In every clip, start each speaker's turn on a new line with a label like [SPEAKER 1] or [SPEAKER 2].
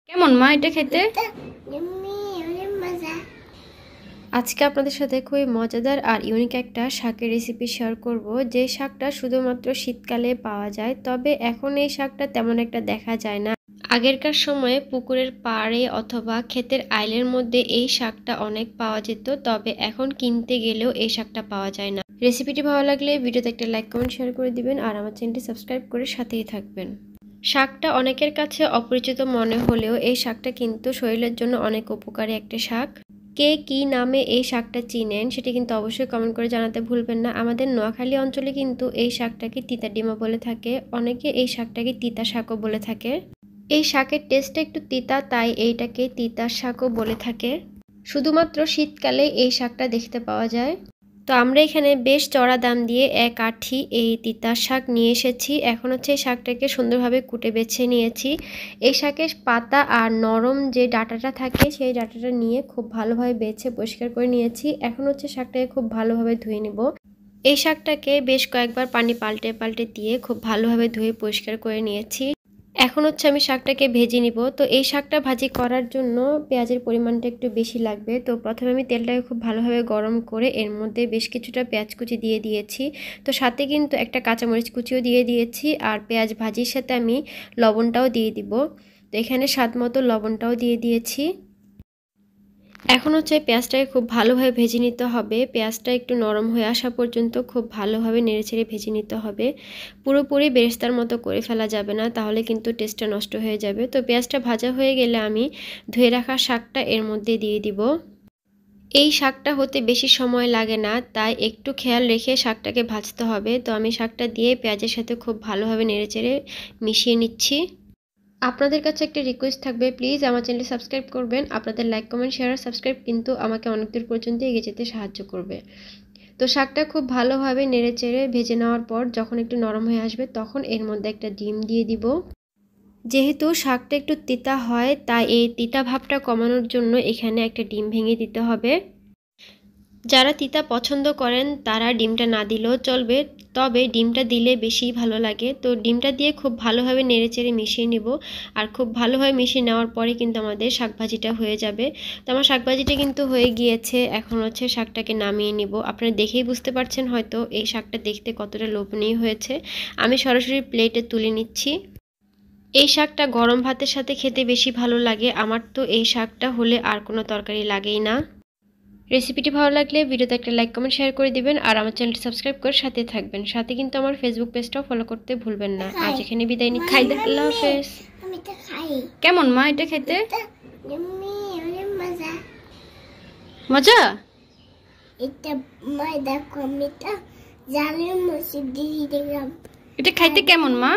[SPEAKER 1] কেমন মা এটা খেতে? আজকে আপনাদের সাথে খুবই মজাদার আর ইউনিক একটা শাকের রেসিপি শেয়ার করব, যে শাকটা শুধুমাত্র শীতকালে পাওয়া যায়। তবে এখন এই শাকটা তেমন একটা দেখা যায় না। আগেরকার সময়ে পুকুরের পাড়ে অথবা ক্ষেতের আইলের মধ্যে এই শাকটা অনেক পাওয়া যেত, তবে এখন কিনতে গেলেও এই শাকটা পাওয়া যায় না। রেসিপিটি ভালো লাগলে ভিডিওতে একটা লাইক কমেন্ট শেয়ার করে দিবেন আর আমার চ্যানেলটি সাবস্ক্রাইব করে সাথেই থাকবেন। শাকটা অনেকের কাছে অপরিচিত মনে হলেও এই শাকটা কিন্তু শরীরের জন্য অনেক উপকারী একটা শাক। কে কি নামে এই শাকটা চিনেন সেটা কিন্তু অবশ্যই কমেন্ট করে জানাতে ভুলবেন না। আমাদের নোয়াখালী অঞ্চলে কিন্তু এই শাকটাকে তিতা ডিমা বলে থাকে, অনেকে এই শাকটাকে তিতা শাকও বলে থাকে। এই শাকের টেস্টটা একটু তিতা, তাই এইটাকে তিতা শাকও বলে থাকে। শুধুমাত্র শীতকালে এই শাকটা দেখতে পাওয়া যায়। তো আমরা এখানে বেশ চড়া দাম দিয়ে এক আঁটি এই তিতা শাক নিয়ে এসেছি। এখন হচ্ছে এই শাকটাকে সুন্দরভাবে কুটে বেছে নিয়েছি। এই শাকের পাতা আর নরম যে ডাঁটাটা থাকে সেই ডাঁটাটা নিয়ে খুব ভালোভাবে বেছে পরিষ্কার করে নিয়েছি। এখন হচ্ছে শাকটাকে খুব ভালোভাবে ধুয়ে নিব। এই শাকটাকে বেশ কয়েকবার পানি পাল্টে পাল্টে দিয়ে খুব ভালোভাবে ধুয়ে পরিষ্কার করে নিয়েছি। এখন হচ্ছে আমি শাকটাকে ভেজে নিব। তো এই শাকটা ভাজি করার জন্য পেঁয়াজের পরিমাণটা একটু বেশি লাগবে। তো প্রথমে আমি তেলটাকে খুব ভালোভাবে গরম করে এর মধ্যে বেশ কিছুটা পেঁয়াজ কুচি দিয়ে দিয়েছি। তো সাথে কিন্তু একটা কাঁচামরিচ কুচিও দিয়ে দিয়েছি, আর পেঁয়াজ ভাজির সাথে আমি লবণটাও দিয়ে দিব। তো এখানে স্বাদ মতো লবণটাও দিয়ে দিয়েছি। এখন হচ্ছে পেঁয়াজটাকে খুব ভালোভাবে ভেজে নিতে হবে। পেঁয়াজটা একটু নরম হয়ে আসা পর্যন্ত খুব ভালোভাবে নেড়েচেড়ে ভেজে নিতে হবে। পুরোপুরি বেরেস্তার মতো করে ফেলা যাবে না, তাহলে কিন্তু টেস্টটা নষ্ট হয়ে যাবে। তো পেঁয়াজটা ভাজা হয়ে গেলে আমি ধুয়ে রাখা শাকটা এর মধ্যে দিয়ে দিব। এই শাকটা হতে বেশি সময় লাগে না, তাই একটু খেয়াল রেখে শাকটাকে ভাজতে হবে। তো আমি শাকটা দিয়ে পেঁয়াজের সাথে খুব ভালোভাবে নেড়েচেড়ে মিশিয়ে নিচ্ছি। আপনাদের কাছে একটা রিকোয়েস্ট থাকবে, প্লিজ আমার চ্যানেলটি সাবস্ক্রাইব করবেন। আপনাদের লাইক কমেন্ট শেয়ার আর সাবস্ক্রাইব কিন্তু আমাকে অনেক দূর পর্যন্ত এগিয়ে যেতে সাহায্য করবে। তো শাকটা খুব ভালোভাবে নেড়েচেড়ে ভেজে নেওয়ার পর যখন একটু নরম হয়ে আসবে তখন এর মধ্যে একটা ডিম দিয়ে দিব। যেহেতু শাকটা একটু তিতা হয়, তাই এই তিতা ভাবটা কমানোর জন্য এখানে একটা ডিম ভেঙে দিতে হবে। যারা তিতা পছন্দ করেন তারা ডিমটা না দিলেও চলবে, তবে ডিমটা দিলে বেশি ভালো লাগে। তো ডিমটা দিয়ে খুব ভালোভাবে নেড়েচেড়ে মিশিয়ে নেব। আর খুব ভালোভাবে মিশিয়ে নেওয়ার পরে কিন্তু আমাদের শাকভাজিটা হয়ে যাবে। তো আমার শাকভাজিটা কিন্তু হয়ে গিয়েছে। এখন হচ্ছে শাকটাকে নামিয়ে নিব। আপনারা দেখেই বুঝতে পারছেন হয়তো এই শাকটা দেখতে কতটা লোভনীয় হয়েছে। আমি সরাসরি প্লেটে তুলে নিচ্ছি। এই শাকটা গরম ভাতের সাথে খেতে বেশি ভালো লাগে। আমার তো এই শাকটা হলে আর কোনো তরকারি লাগেই না। রেসিপিটি ভালো লাগলে ভিডিওতে একটা লাইক কমেন্ট শেয়ার করে দিবেন আর আমার চ্যানেলটি সাবস্ক্রাইব করে সাথে থাকবেন। সাথে কিন্তু আমার ফেসবুক পেজটাও ফলো করতে ভুলবেন না। আজ এখানে বিদায় নিচ্ছি। আল্লাহ হাফেজ। কেমন মা এটা খেতে? মজা? এটা খাইতে কেমন মা?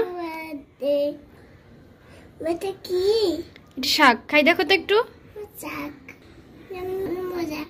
[SPEAKER 1] এটা শাক, খাই দেখো তো একটু।